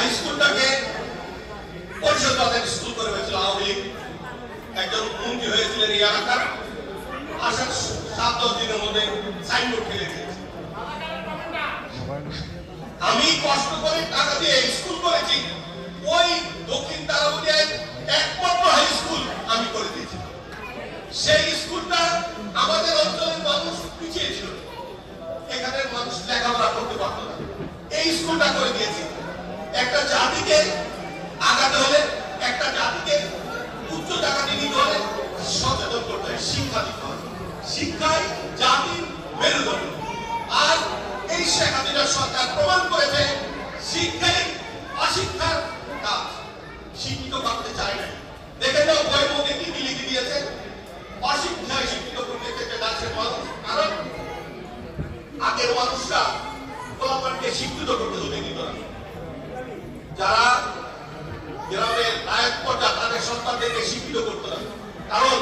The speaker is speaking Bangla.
হাই স্কুলটাকে পরিষদ বাজার স্কুল করে হয়েছিল আওয়ামী লীগ। একজন মন্ত্রী হয়েছিলেন এই এলাকার, আসার 7-10 দিনের মধ্যে সাইনবোর্ড ফেলে দিয়েছে। আমি কষ্ট করে টাকা দিয়ে স্কুল করেছি, ওই দক্ষিণ তারাবুলিয়ায় একমাত্র হাই স্কুল আমি করে দিয়েছি। সেই স্কুলটা আমাদের অঞ্চলের মানুষ পিছিয়ে ছিল, এখানের মানুষ লেখাপড়া করতে পারত না, এই স্কুলটা করে দিয়েছি। একটা জাতিকে আগাতে হলে, একটা জাতিকে উচ্চ জায়গাতে নিতে হলে সচেতন করতে হয়, শিক্ষা দিতে হয়। শিক্ষাই জাতির মেরুদণ্ড। আর এই শেখ হাসিনা সরকার প্রমাণ করেছে শিক্ষাই অশিক্ষার কাজ। শিক্ষিত করতে চায় না। দেখে নাও বইয়ের মধ্যে কি লিখে দিয়েছে, অশিক্ষায় শিক্ষিত করতে চেয়েছে দেশের মানুষ। কারণ আগের মানুষরা পোলাপানকে শিক্ষিত করতে হতে দিত না। যারা গ্রামের নায়ক পর্যায়ে তাদের সন্তানদেরকে শিক্ষিত করতো না, কারণ